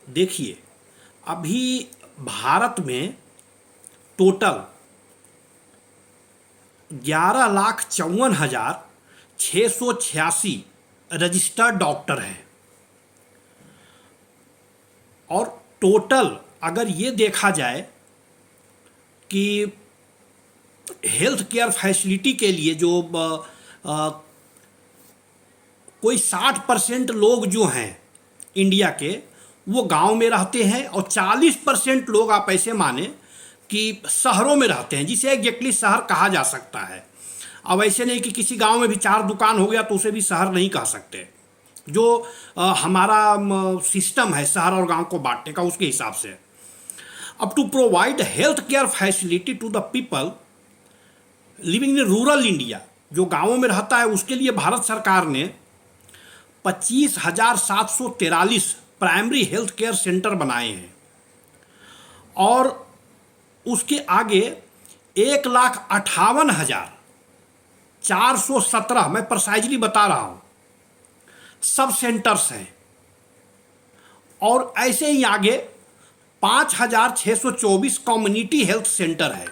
देखिए, अभी भारत में टोटल 11,54,686 रजिस्टर्ड डॉक्टर हैं। और टोटल अगर ये देखा जाए कि हेल्थ केयर फैसिलिटी के लिए जो कोई 60% लोग जो हैं इंडिया के, वो गांव में रहते हैं और 40% लोग आप ऐसे माने कि शहरों में रहते हैं, जिसे एग्जैक्टली शहर कहा जा सकता है। अब ऐसे नहीं कि किसी गांव में भी 4 दुकान हो गया तो उसे भी शहर नहीं कह सकते। जो हमारा सिस्टम है शहर और गांव को बांटने का, उसके हिसाब से अब to provide health care facility to the people living in rural India, जो गांवों में रहता है, उसके लिए भारत सरकार ने 25,743 प्राइमरी हेल्थ केयर सेंटर बनाए हैं। और उसके आगे 1,58,417, मैं प्रिसाइजली बता रहा हूं, सब सेंटर्स हैं। और ऐसे ही आगे 5,624 कम्युनिटी हेल्थ सेंटर है।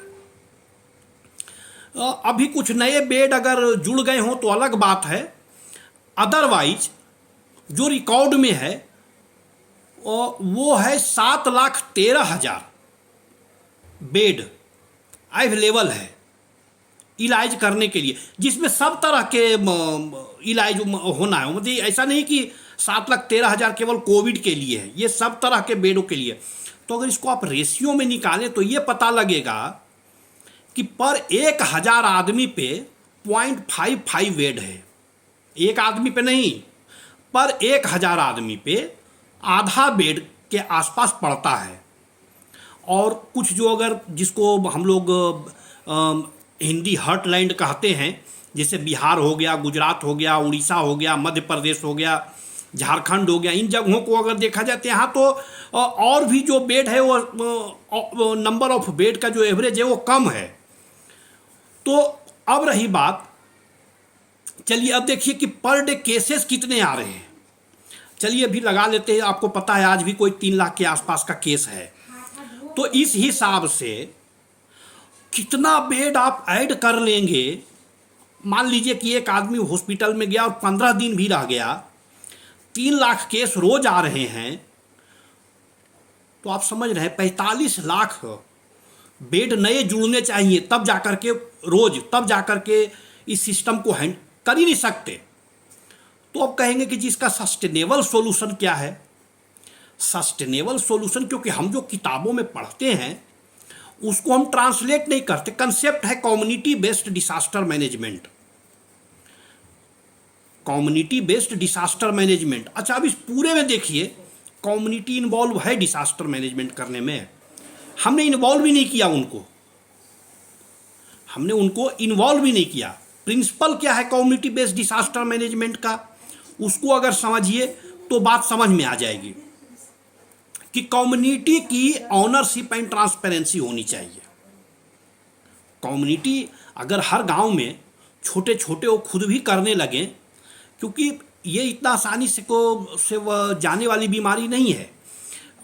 अभी कुछ नए बेड अगर जुड़ गए हों तो अलग बात है, अदरवाइज जो रिकॉर्ड में है वो है 7,13,000 बेड अवेलेबल है इलाज करने के लिए, जिसमें सब तरह के इलाज होना है। मतलब ऐसा नहीं कि 7,13,000 केवल कोविड के लिए है, ये सब तरह के बेडों के लिए। तो अगर इसको आप रेशियो में निकालें तो ये पता लगेगा कि पर 1,000 आदमी पे 0.55 बेड है। एक आदमी पे नहीं, पर 1,000 आदमी पे आधा बेड के आसपास पड़ता है। और कुछ जो अगर जिसको हम लोग हिंदी हर्टलैंड कहते हैं, जैसे बिहार हो गया, गुजरात हो गया, उड़ीसा हो गया, मध्य प्रदेश हो गया, झारखंड हो गया, इन जगहों को अगर देखा जाए तो यहाँ तो और भी जो बेड है वो नंबर ऑफ बेड का जो एवरेज है वो कम है। तो अब रही बात, चलिए अब देखिए कि पर डे केसेस कितने आ रहे हैं। चलिए अभी लगा लेते हैं, आपको पता है आज भी कोई 3 लाख के आसपास का केस है। तो इस हिसाब से कितना बेड आप ऐड कर लेंगे, मान लीजिए कि एक आदमी हॉस्पिटल में गया और 15 दिन भी रह गया, 3 लाख केस रोज आ रहे हैं, तो आप समझ रहे हैं 45 लाख बेड नए जुड़ने चाहिए, तब जाकर के रोज, तब जाकर के इस सिस्टम को हैंड कर ही नहीं सकते। तो अब कहेंगे कि जी इसका सस्टेनेबल सॉल्यूशन क्या है। सस्टेनेबल सॉल्यूशन, क्योंकि हम जो किताबों में पढ़ते हैं उसको हम ट्रांसलेट नहीं करते। कंसेप्ट है community based disaster management, community based disaster management. अच्छा, अब इस पूरे में देखिए कम्युनिटी इन्वॉल्व है डिसास्टर मैनेजमेंट करने में, हमने इन्वॉल्व भी नहीं किया उनको, हमने उनको इन्वॉल्व भी नहीं किया। प्रिंसिपल क्या है कम्युनिटी बेस्ड डिसास्टर मैनेजमेंट का, उसको अगर समझिए तो बात समझ में आ जाएगी कि कम्युनिटी की ऑनरशिप एंड ट्रांसपेरेंसी होनी चाहिए। कम्युनिटी अगर हर गांव में छोटे छोटे वो खुद भी करने लगें, क्योंकि ये इतना आसानी से वो जाने वाली बीमारी नहीं है।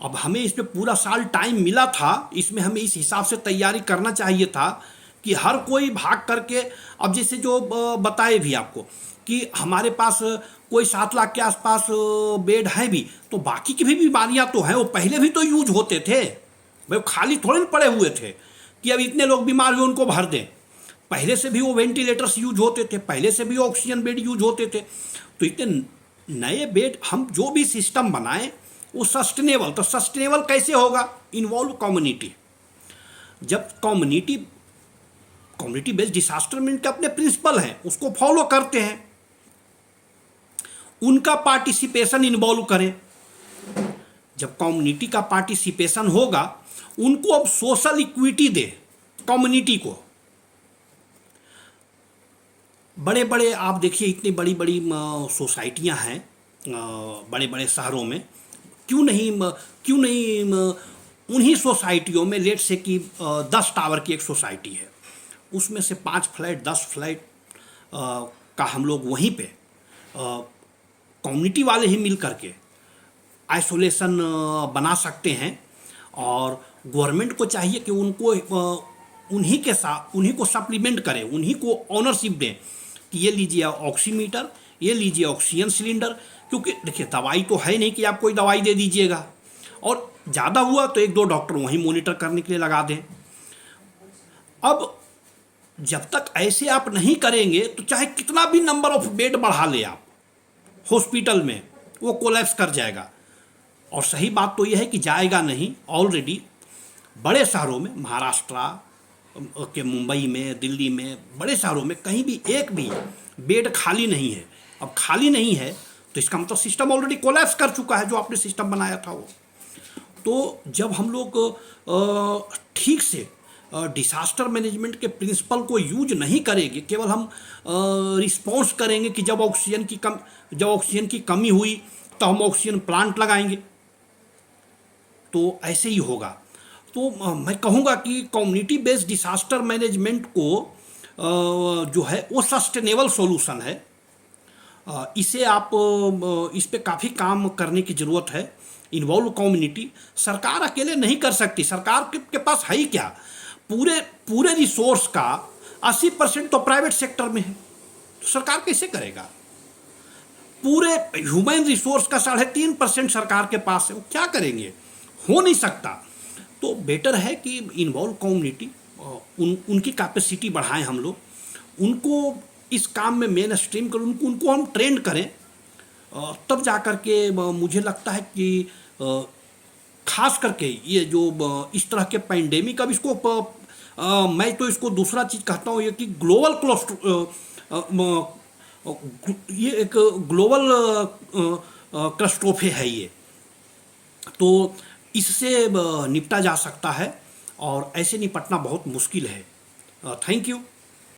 अब हमें इस पर पूरा साल टाइम मिला था, इसमें हमें इस हिसाब से तैयारी करना चाहिए था कि हर कोई भाग करके, अब जैसे जो बताए भी आपको कि हमारे पास कोई 7 लाख के आसपास बेड है भी, तो बाकी की भी बीमारियां तो हैं, वो पहले भी तो यूज होते थे भाई, खाली थोड़े पड़े हुए थे कि अब इतने लोग बीमार हुए उनको भर दें। पहले से भी वो वेंटिलेटर्स यूज होते थे, पहले से भी ऑक्सीजन बेड यूज होते थे। तो इतने नए बेड हम जो भी सिस्टम बनाएं वो सस्टेनेबल, तो सस्टेनेबल कैसे होगा, इन्वॉल्व कम्युनिटी। जब कम्युनिटी बेस्ड डिसास्टर मैनेजमेंट के अपने प्रिंसिपल हैं, उसको फॉलो करते हैं, उनका पार्टिसिपेशन इन्वॉल्व करें। जब कम्युनिटी का पार्टिसिपेशन होगा, उनको अब सोशल इक्विटी दे कम्युनिटी को। बड़े बड़े आप देखिए इतनी बड़ी बड़ी सोसाइटियां हैं बड़े बड़े शहरों में, क्यों नहीं उन्हीं सोसाइटियों में, लेट से कि 10 टावर की एक सोसाइटी है, उसमें से 5 फ्लैट 10 फ्लैट का हम लोग वहीं पे कम्युनिटी वाले ही मिल करके आइसोलेशन बना सकते हैं। और गवर्नमेंट को चाहिए कि उनको उन्हीं को सप्लीमेंट करें, उन्हीं को ऑनरशिप दें कि ये लीजिए ऑक्सीमीटर, ये लीजिए ऑक्सीजन सिलेंडर। क्योंकि देखिए दवाई तो है नहीं कि आप कोई दवाई दे दीजिएगा, और ज़्यादा हुआ तो एक दो डॉक्टर वहीं मॉनिटर करने के लिए लगा दें। अब जब तक ऐसे आप नहीं करेंगे तो चाहे कितना भी नंबर ऑफ बेड बढ़ा ले आप हॉस्पिटल में, वो कोलैप्स कर जाएगा। और सही बात तो यह है कि जाएगा नहीं, ऑलरेडी बड़े शहरों में, महाराष्ट्र के मुंबई में, दिल्ली में, बड़े शहरों में कहीं भी एक भी बेड खाली नहीं है। अब खाली नहीं है तो इसका मतलब सिस्टम ऑलरेडी कोलैप्स कर चुका है, जो आपने सिस्टम बनाया था वो। तो जब हम लोग ठीक से डिसास्टर मैनेजमेंट के प्रिंसिपल को यूज नहीं करेंगे, केवल हम रिस्पॉन्स करेंगे कि जब ऑक्सीजन की कमी हुई तो हम ऑक्सीजन प्लांट लगाएंगे, तो ऐसे ही होगा। तो मैं कहूँगा कि कम्युनिटी बेस्ड डिसास्टर मैनेजमेंट को जो है वो सस्टेनेबल सॉल्यूशन है। इसे आप इस पे काफ़ी काम करने की ज़रूरत है। इन्वॉल्व कम्युनिटी, सरकार अकेले नहीं कर सकती। सरकार के पास है ही क्या, पूरे रिसोर्स का 80% तो प्राइवेट सेक्टर में है, तो सरकार कैसे करेगा? पूरे ह्यूमन रिसोर्स का 3.5% सरकार के पास है, वो क्या करेंगे? हो नहीं सकता। तो बेटर है कि इन्वॉल्व कम्युनिटी, उनकी कैपेसिटी बढ़ाएं हम लोग, उनको इस काम में मेन स्ट्रीम करें, उनको हम ट्रेन करें। तब जा कर के मुझे लगता है कि खास करके ये जो इस तरह के पैंडेमिक, अब इसको मैं तो इसको दूसरा चीज़ कहता हूँ ये कि ये एक ग्लोबल कैटास्ट्रोफे है ये। तो इससे निपटा जा सकता है, और ऐसे निपटना बहुत मुश्किल है। Thank you.